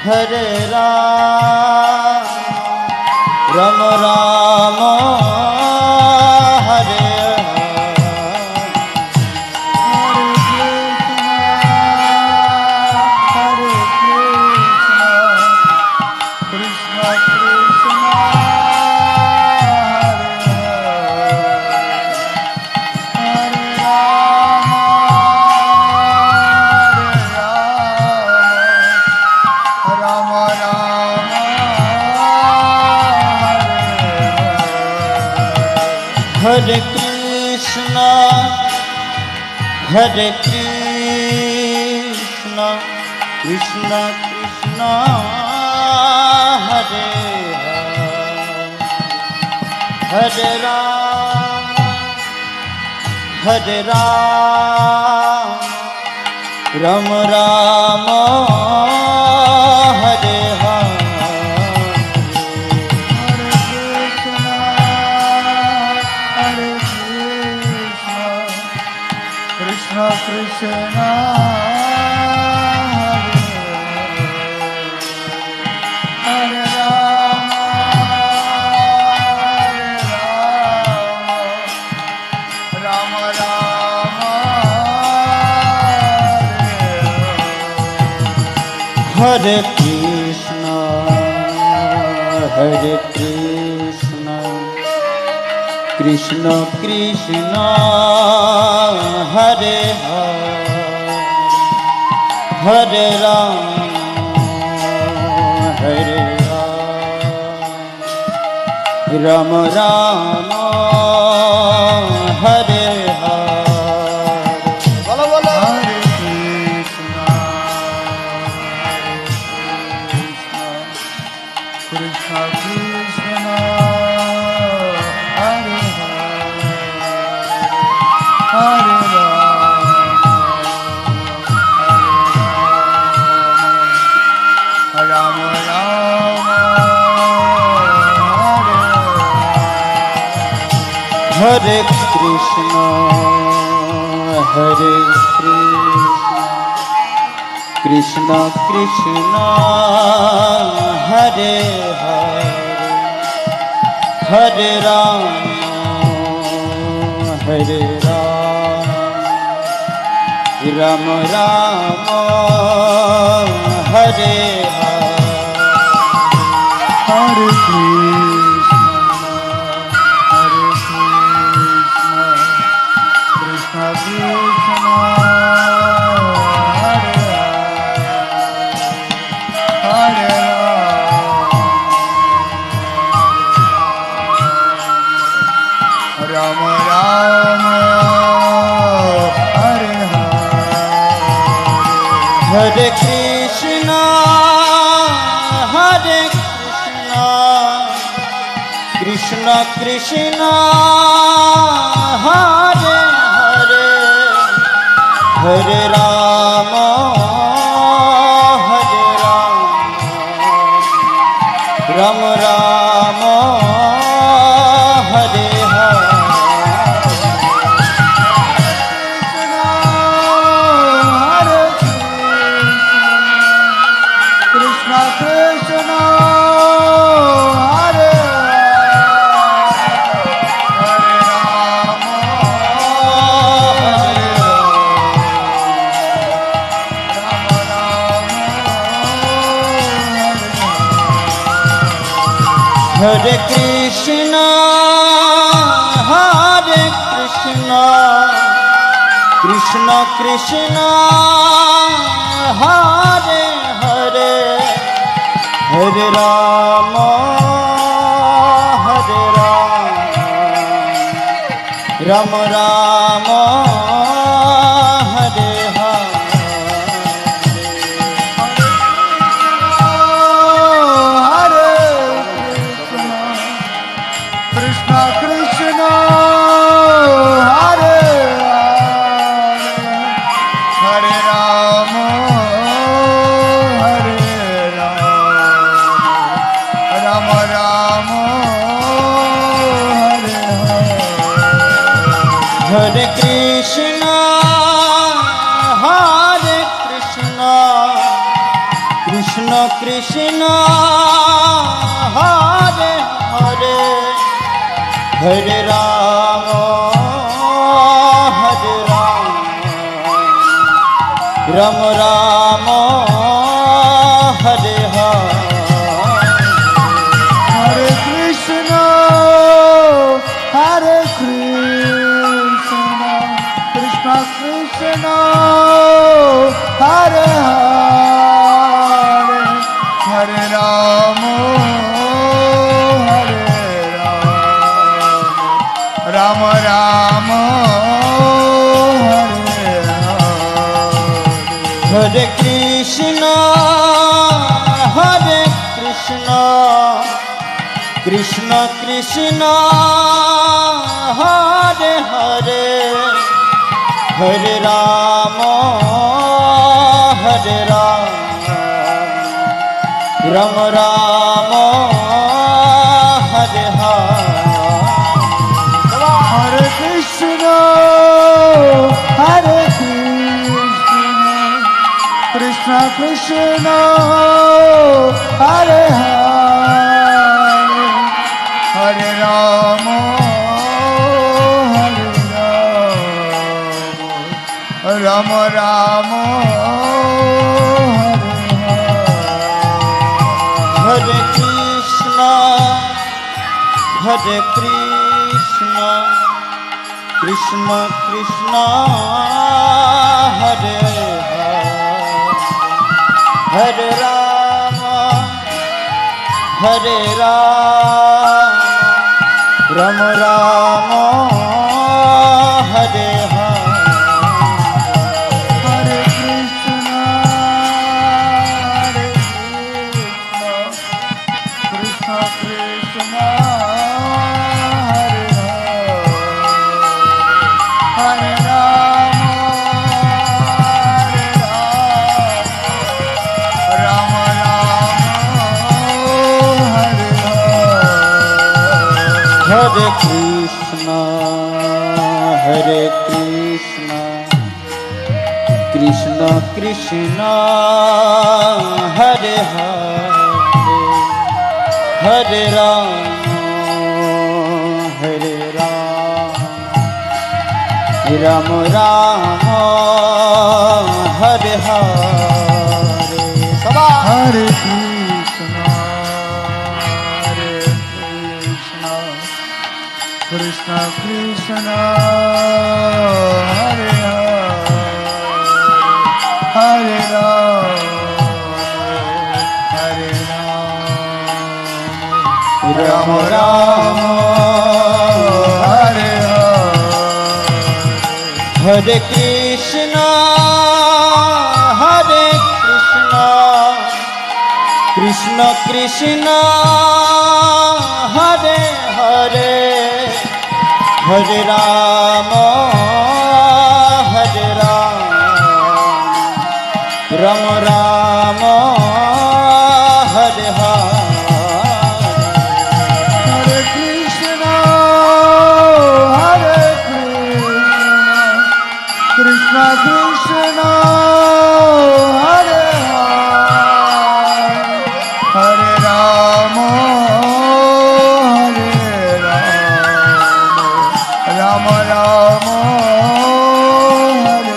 Hare Ram Ram Ram Hare Hare Krishna Krishna Krishna Hare Hare Ram Ram Hare Krishna Krishna Hare Rama Rama Rama Hare Krishna Krishna Krishna Hare Hare Ram Ram Hare Bola bola Hare Krishna Krishna Krishna Hare Hare Ram Ram Hare Krishna Krishna Krishna Hare Hare Ram Ram Ram Hare Hare Krishna Krishna Krishna Hare Ram Ram Hare Hare Krishna Krishna Krishna Hare Hare Ram Ram Ram Hare Krishna Krishna Hare Hare Krishna Krishna Krishna Hare Hare Ram Ram Ram Hare Krishna Krishna Hare Hare Rama Rama Rama Hare Hare Krishna Krishna Hare Hare Hare Ram Ram Ram Hare Hare Krishna, Hare Krishna, Krishna Krishna, Hare Hare, Hare Rama, Hare Rama, Rama Rama, Hare Hare. Hare Krishna Krishna Krishna Hare Hare Hare Ram Ram Ram Hare Hare Krishna, Hare Krishna, Krishna Krishna, Hare Hare, Hare Rama, Hare Rama, Rama Rama, Hare Hare Krishna Krishna Krishna Hare Hare Ram Ram Ram Hare Hare Krishna, Krishna Krishna, Hare Hare, Hare Rama, Rama Rama, Hare Hare Krishna Krishna Krishna Hare Hare Ram Ram Ram Hare Hare Saba Hare Krishna, Krishna Krishna, Hare Hare, Hare Ram, Ram Ram, Hare Hare. Hare Krishna Krishna Krishna Hare Hare Hare Ram Ram Ram Hare Hare Krishna, Krishna Krishna, Hare Hare, Hare Rama, Rama Rama, Hare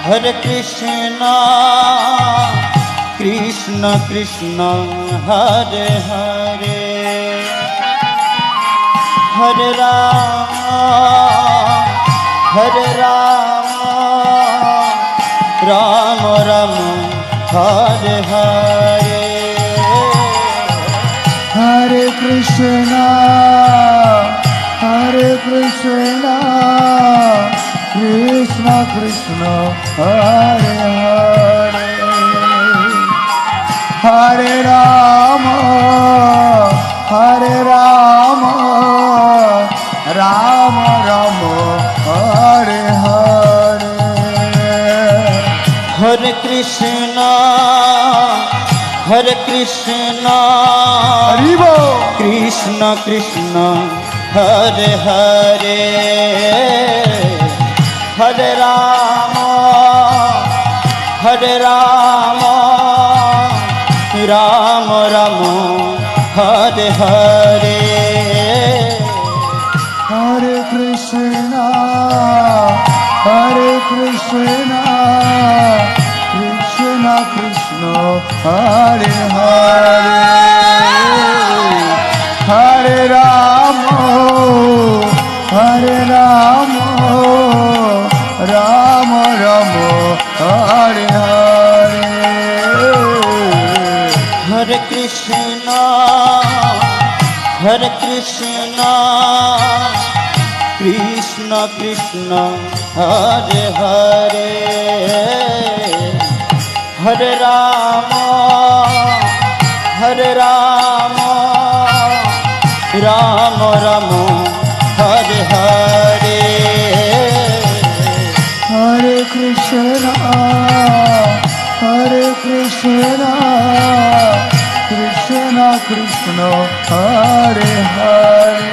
Hare Krishna Krishna Krishna Hare Hare Hare Ram Ram Ram Hare Hare Hare Krishna, Krishna Krishna, Hare Hare, Hare Rama, Rama Rama, Hare Hare. Hare Krishna Haribo. Krishna Krishna Hare Hare Hare Rama Hare Rama Rama Rama Hare Hare Hare Krishna Hare Krishna Krishna Krishna Hare Hare Hare Rama Hare Rama Rama Rama Hare Hare Hare Krishna Hare Krishna Krishna Krishna Hare Hare Hare Rama Hare Rama Rama Rama Hare Hare Hare Krishna Hare Krishna Krishna Krishna Hare Hare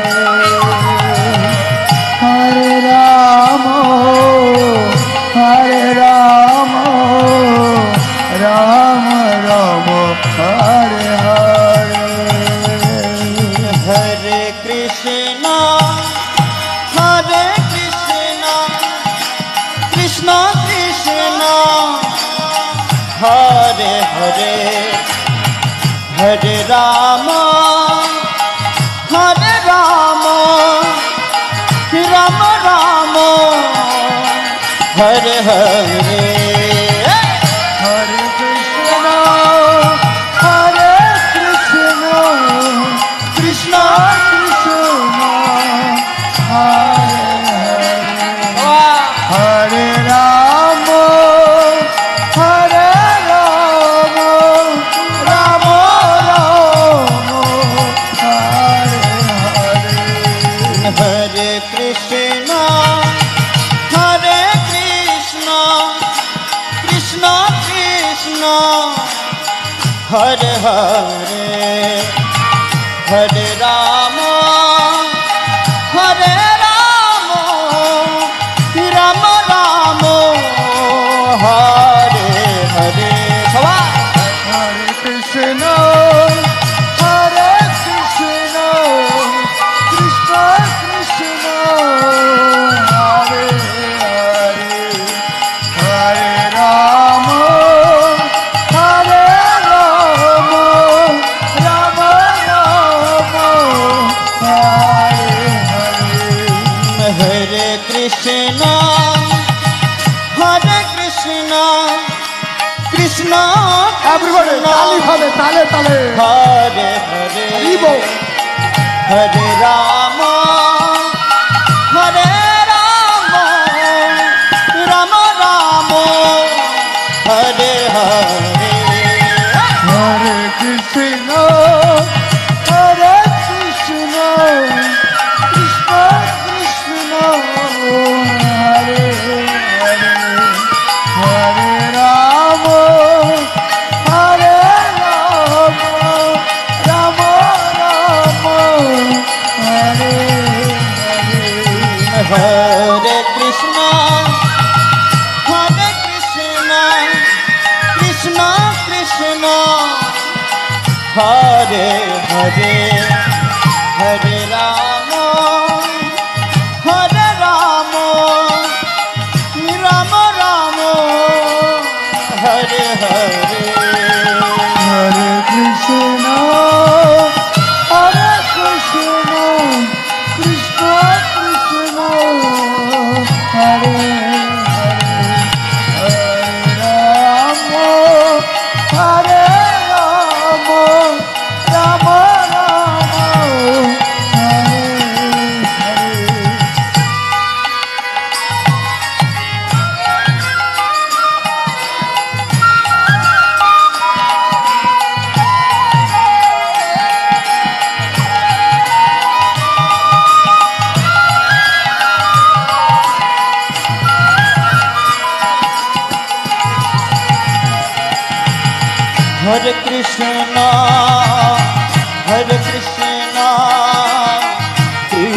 Hare Rama Hare Rama Rama Rama Hare Hare Hare Krishna Hare Krishna Krishna Krishna Hare Hare Hare Rama Hare Rama Rama Rama Hare Hare Hare Krishna Hare Krishna Krishna Krishna Hare Hare Hare Rama Hare Rama Rama Rama Hare Hare Hare Krishna Hare Krishna Krishna Krishna Hare Hare Hare Rama Hare Rama Rama Rama Hare Hare Hare Krishna Hare Krishna Krishna Krishna Hare Hare Hare Rama Hare Rama Rama Rama Hare Hare Hare Krishna Hare Krishna Krishna Everybody, tali phale, tale tale. Hare Hare Ribo. Hare Rama Hare Rama Rama Rama Hare Hare Hare Krishna, Hare Krishna, Krishna Krishna, Hare Hare, Hare Rama, Hare Rama, Rama Rama, Hare Hare. Hare Krishna Hare Krishna Krishna Krishna Hare Hare Hare Rama Hare Rama Rama Rama Hare Hare Hare Krishna, Hare Krishna, Krishna Krishna, Hare Hare, Hare Rama, Hare Rama, Rama Rama, Hare Hare. Hare Krishna